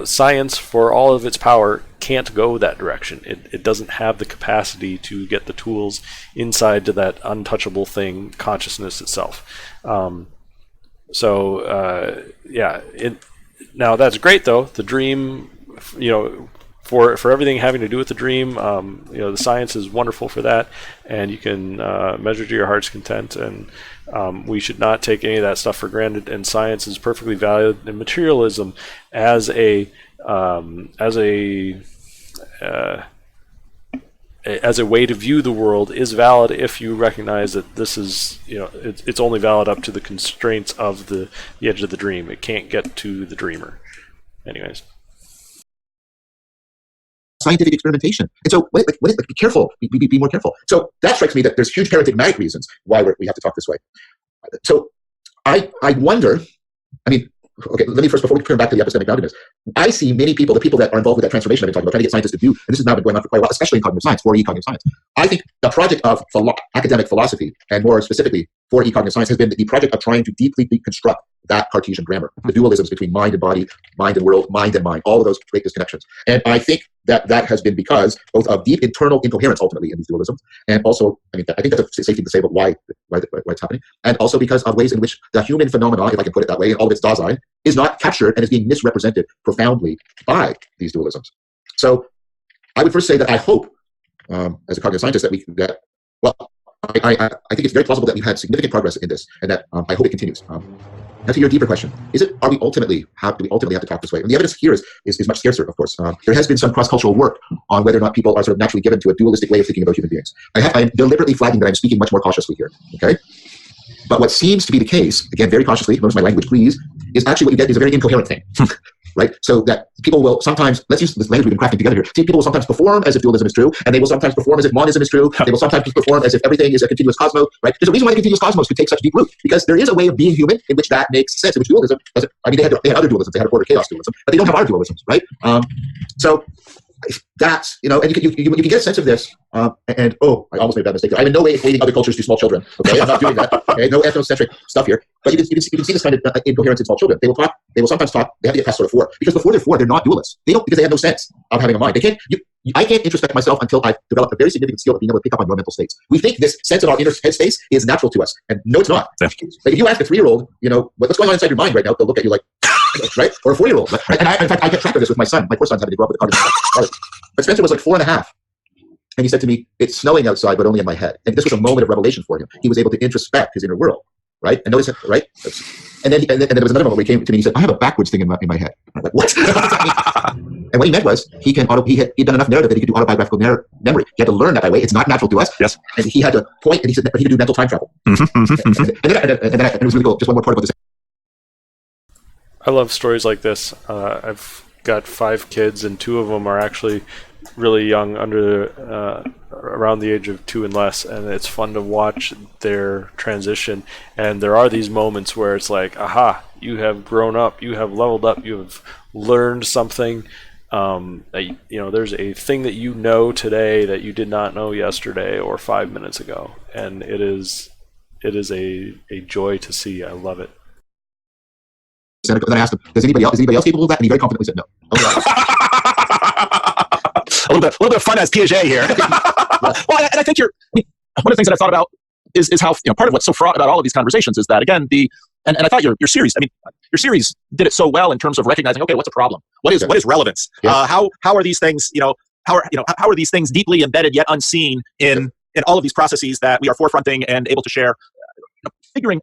science, for all of its power, can't go that direction. It doesn't have the capacity to get the tools inside to that untouchable thing, consciousness itself. Now that's great though. The dream, for everything having to do with the dream, the science is wonderful for that, and you can measure to your heart's content, and we should not take any of that stuff for granted, and science is perfectly valid, and materialism as a way to view the world is valid if you recognize that this is, it's only valid up to the constraints of the edge of the dream. It can't get to the dreamer. Anyways. Scientific experimentation. And so, be careful. Be more careful. So that strikes me that there's huge paradigmatic reasons why we have to talk this way. So I wonder, okay, let me first, before we turn back to the epistemic boundedness, I see many people, the people that are involved with that transformation I've been talking about, trying to get scientists to do, and this has now been going on for quite a while, especially in cognitive science, 4E cognitive science. I think the project of academic philosophy, and more specifically 4E cognitive science, has been the project of trying to deeply deconstruct that Cartesian grammar, the dualisms between mind and body, mind and world, mind and mind, all of those great disconnections. And I think that has been because both of deep internal incoherence ultimately in these dualisms, and also, I think that's a safe thing to say about why it's happening, and also because of ways in which the human phenomenon, if I can put it that way, in all of its Dasein, is not captured and is being misrepresented profoundly by these dualisms. So I would first say that I hope, as a cognitive scientist, I think it's very plausible that we've had significant progress in this, and that I hope it continues. Now to your deeper question, do we ultimately have to talk this way? And the evidence here is much scarcer, of course. There has been some cross-cultural work on whether or not people are sort of naturally given to a dualistic way of thinking about human beings. I am deliberately flagging that I'm speaking much more cautiously here, okay? But what seems to be the case, again, very cautiously, notice my language, please, is actually what you get is a very incoherent thing, right? So that people will sometimes, let's use this language we've been crafting together here, people will sometimes perform as if dualism is true, and they will sometimes perform as if monism is true, they will sometimes perform as if everything is a continuous cosmos, right? There's a reason why the continuous cosmos could take such deep root, because there is a way of being human in which that makes sense, in which dualism doesn't, they had other dualisms, they had order chaos dualism, but they don't have our dualisms, right? So that's, and you can get a sense of this, and I almost made a bad mistake. I'm in no way equating other cultures to small children, okay? I'm not doing that, okay? No ethnocentric stuff here, but you can see this kind of incoherence in small children. They will sometimes talk, they have to get past sort of 4, because before they're 4, they're not dualists. Because they have no sense of having a mind. I can't introspect myself until I've developed a very significant skill of being able to pick up on your mental states. We think this sense of our inner headspace is natural to us, and no, it's not. Like if you ask a 3-year-old, what's going on inside your mind right now, they'll look at you like, right? Or a 4-year-old. Right? And in fact, I kept track of this with my son. My poor son's having to grow up with a cognitive. But Spencer was like 4.5. And he said to me, it's snowing outside, but only in my head. And this was a moment of revelation for him. He was able to introspect his inner world, right? And notice, right? And then there was another moment where he came to me and he said, I have a backwards thing in my head. I'm like, what? And what he meant was he'd done enough narrative that he could do autobiographical memory. He had to learn that way. It's not natural to us. Yes. And he had to point, and he said that he could do mental time travel. And then it was really cool. Just one more part about this. I love stories like this. I've got 5 kids, and 2 of them are actually really young, around the age of 2 and less, and it's fun to watch their transition. And there are these moments where it's like, aha, you have grown up, you have leveled up, you have learned something. There's a thing that you know today that you did not know yesterday or 5 minutes ago, and it is a joy to see. I love it. And then I asked him, is anybody else capable of that? And he very confidently said no. A little bit of fun as Piaget here. Well, and I think one of the things that I thought about is how, part of what's so fraught about all of these conversations is that, again, and I thought your series, your series did it so well in terms of recognizing, okay, what's a problem? What is relevance? Yeah. How are these things, how are these things deeply embedded yet unseen in all of these processes that we are forefronting and able to share? Figuring,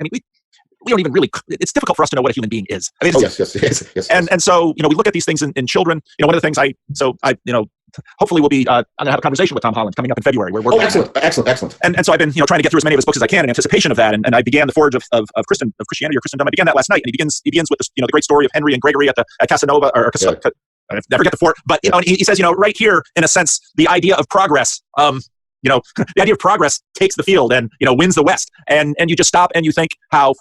we don't even really, it's difficult for us to know what a human being is. Yes. And so, we look at these things in children. One of the things hopefully we'll be, I'm going to have a conversation with Tom Holland coming up in February. Excellent. And so I've been, trying to get through as many of his books as I can in anticipation of that. And I began the Forge of Christianity or Christendom. I began that last night. And he begins with this, the great story of Henry and Gregory at Casanova, I never get the fort, but he says, right here, in a sense, the idea of progress, the idea of progress takes the field and, wins the West. And you just stop and you think how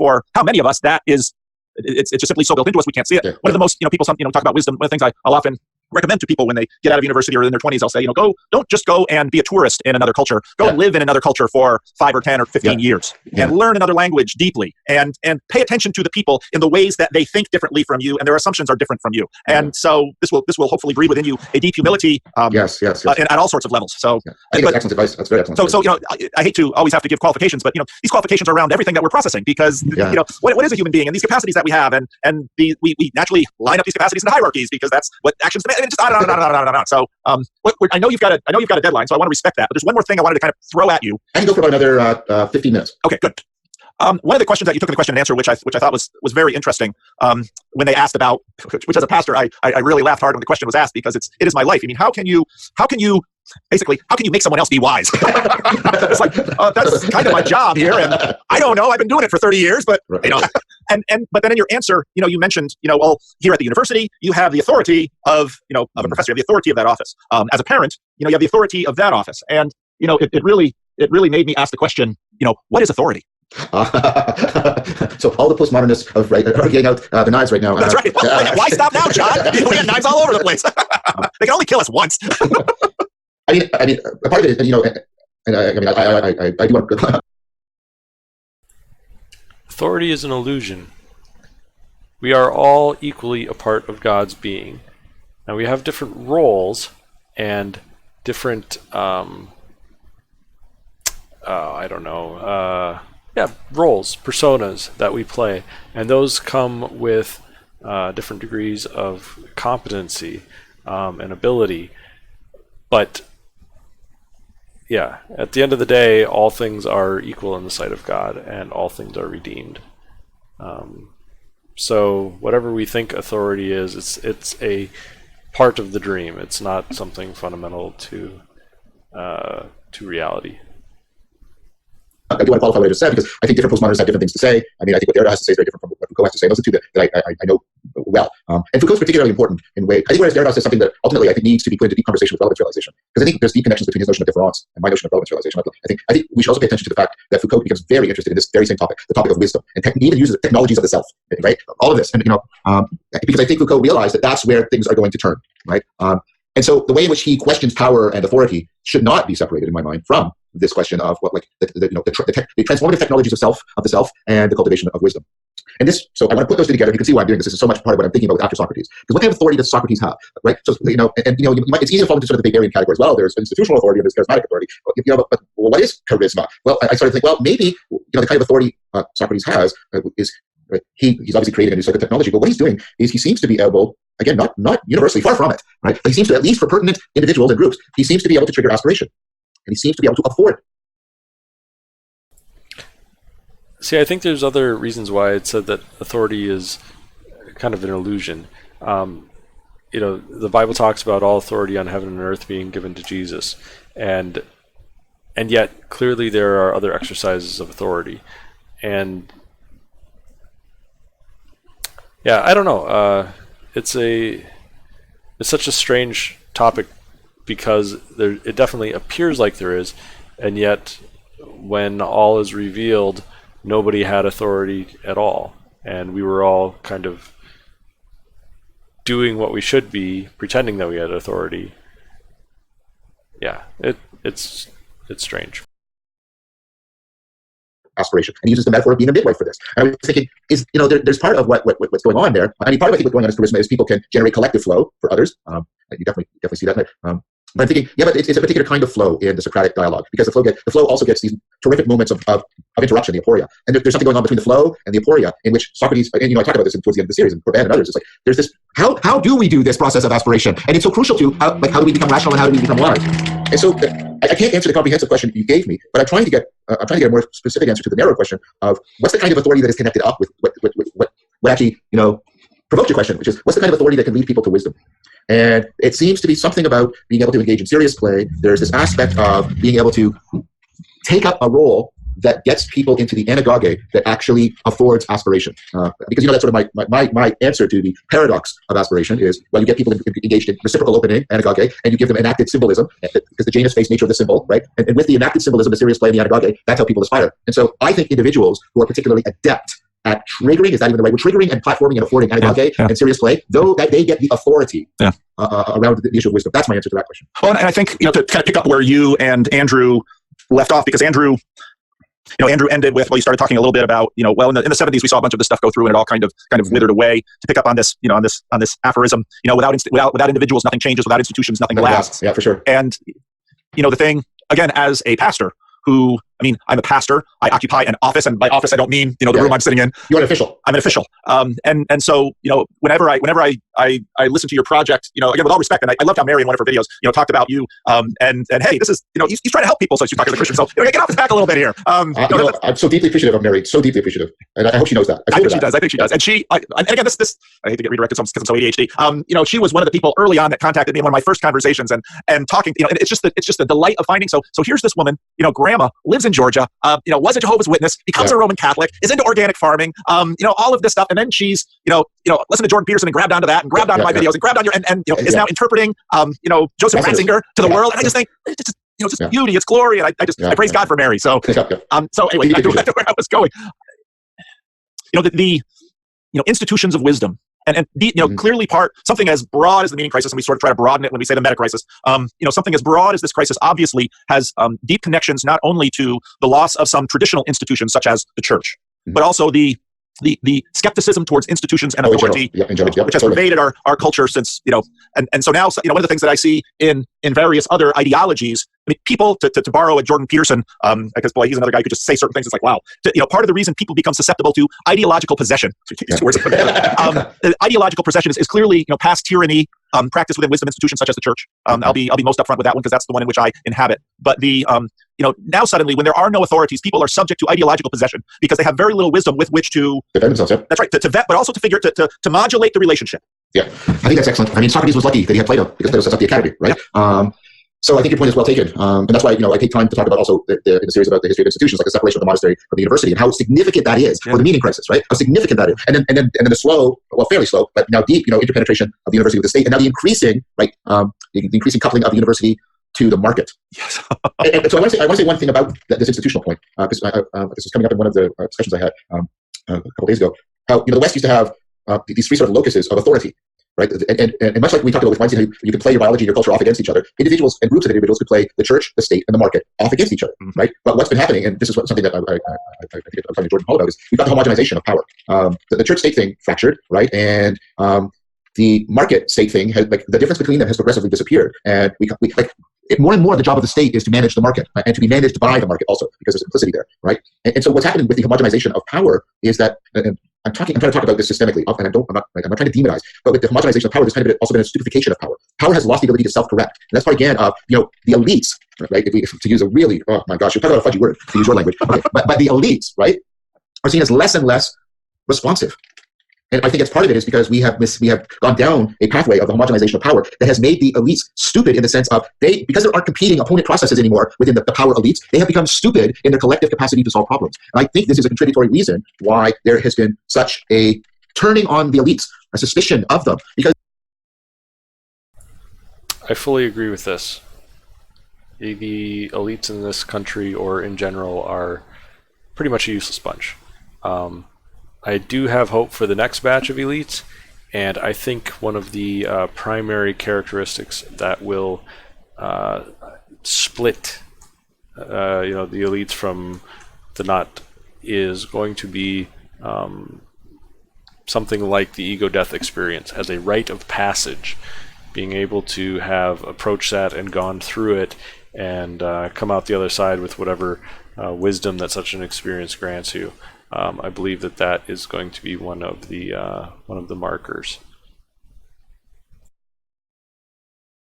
many of us that is, it's just simply so built into us, we can't see it. One of the most, people talk about wisdom. One of the things I'll often recommend to people when they get out of university or in their 20s, I'll say, don't just go and be a tourist in another culture. Go live in another culture for 5 or 10 or 15 years and learn another language deeply and pay attention to the people in the ways that they think differently from you and their assumptions are different from you. And so this will hopefully breed within you a deep humility. Yes. At all sorts of levels. So I think that's excellent advice. That's very excellent. So I hate to always have to give qualifications, but these qualifications are around everything that we're processing because what is a human being and these capacities that we have and we naturally line up these capacities into hierarchies because that's what actions demand. And just on. So I know you've got a deadline, so I want to respect that. But there's one more thing I wanted to kind of throw at you. I can go for about another 15 minutes. Okay, good. One of the questions that you took in the question and answer, which I thought was very interesting, when they asked about, which as a pastor I really laughed hard when the question was asked because it is my life. How can you make someone else be wise? It's like that's kind of my job here, and I don't know. I've been doing it for 30 years, but but then in your answer, you mentioned, well, here at the university, you have the authority of a professor, you have the authority of that office. As a parent, you have the authority of that office, and it really made me ask the question, what is authority? So all the postmodernists are getting out the knives right now. That's right. Why stop now, John? We have knives all over the place. They can only kill us once. I mean, a part of it, and I do want to. Authority is an illusion. We are all equally a part of God's being. Now we have different roles and different, roles, personas that we play, and those come with different degrees of competency and ability. But at the end of the day, all things are equal in the sight of God, and all things are redeemed. So whatever we think authority is, it's a part of the dream. It's not something fundamental to reality. I do want to qualify what I just said because I think different postmodernists have different things to say. I think what Derrida has to say is very different from what Foucault has to say. Those are two that I know well. And Foucault's particularly important in way. I think whereas Derrida says something that ultimately I think needs to be put into deep conversation with relevance realization, because I think there's deep connections between his notion of difference and my notion of relevance realization. I think we should also pay attention to the fact that Foucault becomes very interested in this very same topic, the topic of wisdom, and even uses technologies of the self, right? All of this, and because I think Foucault realized that that's where things are going to turn, right? And so the way in which he questions power and authority should not be separated, in my mind, from this question of what, the transformative technologies of the self, and the cultivation of wisdom. And this, so I want to put those two together. You can see why I'm doing this. This is so much part of what I'm thinking about after Socrates. Because what kind of authority does Socrates have, right? So it's easy to fall into sort of the Hegelian category as well. There's institutional authority and there's charismatic authority. But what is charisma? Well, I started to think, well, maybe the kind of authority Socrates has is right? He's obviously creating a new psychotechnology, but what he's doing is he seems to be able, again, not universally, far from it, right? But he seems to, at least for pertinent individuals and groups, he seems to be able to trigger aspiration, and he seems to be able to afford. See, I think there's other reasons why it said that authority is kind of an illusion. The Bible talks about all authority on heaven and earth being given to Jesus, and yet clearly there are other exercises of authority. And yeah, I don't know. It's such a strange topic because it definitely appears like there is, and yet when all is revealed, nobody had authority at all, and we were all kind of doing what we should be, pretending that we had authority. Yeah, it's strange. Aspiration, and he uses the metaphor of being a midwife for this. And I was thinking, there's part of what's going on there. I mean, part of I think what's going on is charisma is people can generate collective flow for others. You definitely see that. But I'm thinking, yeah, but it's a particular kind of flow in the Socratic dialogue, because the flow also gets these terrific moments of interruption, the aporia. And there's something going on between the flow and the aporia in which Socrates, and I talk about this towards the end of the series, and Corban and others, it's like, there's this, how do we do this process of aspiration? And it's so crucial to, how do we become rational and how do we become wise? And so I can't answer the comprehensive question you gave me, but I'm trying to get a more specific answer to the narrow question of what's the kind of authority that is connected up with what actually, provoked your question, which is what's the kind of authority that can lead people to wisdom? And it seems to be something about being able to engage in serious play. There's this aspect of being able to take up a role that gets people into the anagoge that actually affords aspiration. Because that's sort of my answer to the paradox of aspiration is, well, you get people engaged in reciprocal opening, anagoge, and you give them enacted symbolism, because the Janus-based nature of the symbol, right? And with the enacted symbolism, the serious play in the anagoge, that's how people aspire. And so I think individuals who are particularly adept at triggering, is that even the right word? Triggering and platforming and affording anagoge and serious play, though that they get the authority around the issue of wisdom. That's my answer to that question. Well, and I think, to kind of pick up where you and Andrew left off, because Andrew ended with, you started talking a little bit about, in the 70s we saw a bunch of this stuff go through and it all kind of withered away. To pick up on this, on this aphorism, without individuals, nothing changes. Without institutions, nothing lasts. Yeah, for sure. And, the thing, again, as a pastor who, I'm a pastor, I occupy an office, and by office I don't mean, the room I'm sitting in. You're an official. I'm an official. And so, whenever I listen to your project, again, with all respect, and I loved how Mary in one of her videos, talked about you, and hey, this is, he's trying to help people, so she's talking as a Christian. So, get off his back a little bit here. I'm so deeply appreciative of Mary, so deeply appreciative. And I hope she knows that. I think she does. And she, and again, this, I hate to get redirected because I'm so ADHD. She was one of the people early on that contacted me in one of my first conversations and talking, and it's just the delight of finding. So here's this woman, grandma, lives in Georgia, was a Jehovah's Witness, becomes a Roman Catholic, is into organic farming, all of this stuff. And then she's, listened to Jordan Peterson and grabbed onto that and grabbed onto my videos and grabbed on your, and is now interpreting, Joseph Ratzinger to the world. And I just think, it's just beauty, it's glory. And I praise God for Mary. So, so anyway, I knew where I was going. The institutions of wisdom. And clearly something as broad as the meaning crisis, and we sort of try to broaden it when we say the meta crisis, something as broad as this crisis obviously has deep connections not only to the loss of some traditional institutions such as the church, but also the skepticism towards institutions and authority, which has pervaded our culture since, and so now, one of the things that I see in various other ideologies, people, to borrow a Jordan Peterson, because boy, he's another guy who could just say certain things. It's like, wow, part of the reason people become susceptible to ideological possession, ideological possession is clearly, past tyranny, practiced within wisdom institutions such as the church. I'll be most upfront with that one because that's the one in which I inhabit. But now suddenly when there are no authorities, people are subject to ideological possession because they have very little wisdom with which to defend themselves. Yeah. That's right, to vet, but also to figure to modulate the relationship. Yeah, I think that's excellent. Socrates was lucky that he had Plato because Plato sets up the academy, right? Yeah. So I think your point is well taken, and that's why I take time to talk about also in the series about the history of institutions, like the separation of the monastery from the university, and how significant that is for the meaning crisis, right? How significant that is, and then the slow, fairly slow, but now deep, interpenetration of the university with the state, and now the increasing, right, the increasing coupling of the university to the market. Yes. and so I want to say one thing about this institutional point, because this was coming up in one of the discussions I had a couple days ago. How the West used to have these three sort of locuses of authority. Right, and much like we talked about with Weinstein, how you can play your biology and your culture off against each other. Individuals and groups of individuals could play the church, the state, and the market off against each other. Right, but what's been happening, and this is something that I think I'm talking to Jordan Hall about, is we've got the homogenization of power. The church-state thing fractured, right, and the market-state thing has, the difference between them has progressively disappeared, and we more and more the job of the state is to manage the market and to be managed by the market also because there's implicity there, right? And so what's happening with the homogenization of power is that I'm trying to talk about this systemically, and I'm not trying to demonize, but with the homogenization of power, there's kind of also been a stupefaction of power. Power has lost the ability to self-correct, and that's part again of the elites, right? If to use a really, oh my gosh, you're talking about a fudgy word to use your language, okay. but the elites, right, are seen as less and less responsive. And I think it's part of it is because we have gone down a pathway of the homogenization of power that has made the elites stupid in the sense of because there aren't competing opponent processes anymore within the power elites, they have become stupid in their collective capacity to solve problems. And I think this is a contributory reason why there has been such a turning on the elites, a suspicion of them. Because I fully agree with this. The elites in this country or in general are pretty much a useless bunch. I do have hope for the next batch of elites, and I think one of the primary characteristics that will split the elites from the not is going to be something like the ego death experience as a rite of passage, being able to have approached that and gone through it and come out the other side with whatever wisdom that such an experience grants you. I believe that is going to be one of the markers.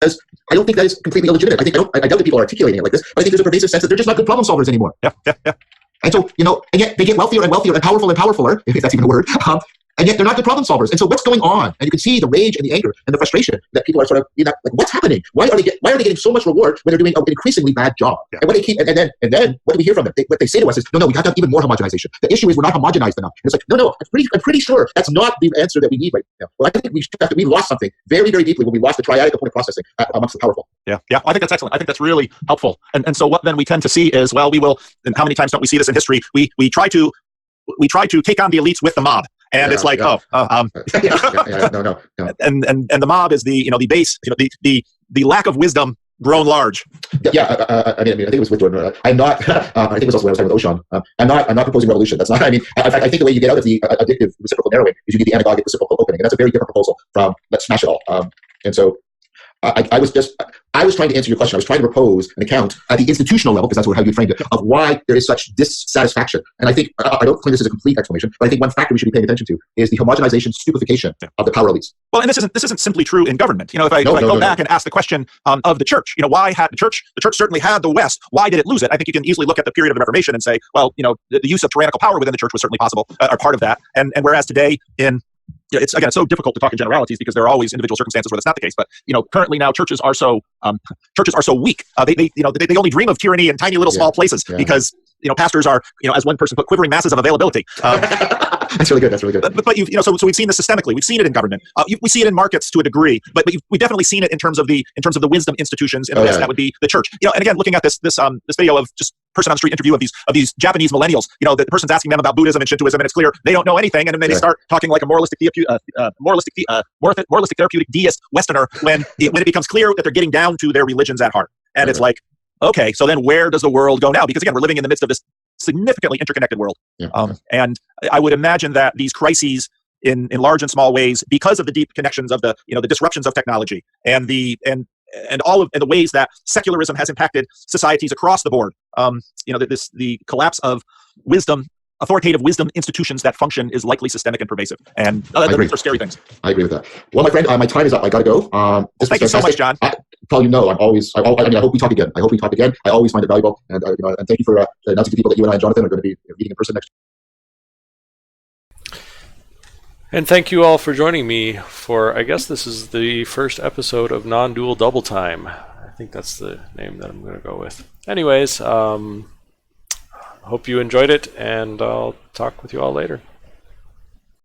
I don't think that is completely illegitimate. I doubt that people are articulating it like this, but I think there's a pervasive sense that they're just not good problem solvers anymore. Yeah. And so, and yet they get wealthier and wealthier and powerfuler, if that's even a word. And yet they're not good problem solvers. And so what's going on? And you can see the rage and the anger and the frustration that people are sort of, like, what's happening? Why are they getting so much reward when they're doing an increasingly bad job? Yeah. And what they keep, and then what do we hear from them? What they say to us is, no, we have to have even more homogenization. The issue is we're not homogenized enough. And it's like, no, I'm pretty sure that's not the answer that we need right now. Well, I think we lost something very, very deeply when we lost the triadic opponent processing amongst the powerful. Yeah. I think that's excellent. I think that's really helpful. And so what then we tend to see is, well, we will, and how many times don't we see this in history? We try to take on the elites with the mob. And it's like, no. And the mob is the base, the lack of wisdom grown large. I think it was with Jordan. I'm not. I think it was also when I was talking with Oshan. I'm not proposing revolution. That's not. I think the way you get out of the addictive reciprocal narrowing is you need the anagogic reciprocal opening, and that's a very different proposal from let's smash it all. And so I was trying to answer your question. I was trying to propose an account at the institutional level, because that's how you framed it, of why there is such dissatisfaction. And I think, I don't claim this is a complete explanation, but I think one factor we should be paying attention to is the homogenization, stupefaction of the power elites. Well, and this isn't simply true in government. If I go back and ask the question of the church, why had the church certainly had the West, why did it lose it? I think you can easily look at the period of the Reformation and say, well, the use of tyrannical power within the church was certainly possible, or part of that. And whereas today it's so difficult to talk in generalities because there are always individual circumstances where that's not the case. But currently now churches are so weak. They only dream of tyranny in tiny little small places because pastors are as one person put, quivering masses of availability. That's really good. But so we've seen this systemically. We've seen it in government. We see it in markets to a degree. But we've definitely seen it in terms of the wisdom institutions in the West. That would be the church. And again, looking at this video of just person on the street interview of these Japanese millennials, the person's asking them about Buddhism and Shintoism, and it's clear they don't know anything, and then they start talking like a moralistic therapeutic deist Westerner when it becomes clear that they're getting down to their religions at heart. And it's like, okay, so then where does the world go now? Because again, we're living in the midst of this significantly interconnected world. And I would imagine that these crises in large and small ways, because of the deep connections of the disruptions of technology and the ways that secularism has impacted societies across the board, the collapse of wisdom, authoritative wisdom institutions that function is likely systemic and pervasive. And these are scary things. I agree with that. Well, my friend, my time is up. I got to go. Thank you so much, John. I hope we talk again. I always find it valuable. And thank you for announcing to people that you and I and Jonathan are going to be meeting in person next year. And thank you all for joining me for, I guess this is the first episode of NonDual DoubleTime. I think that's the name that I'm going to go with. Anyways, hope you enjoyed it, and I'll talk with you all later.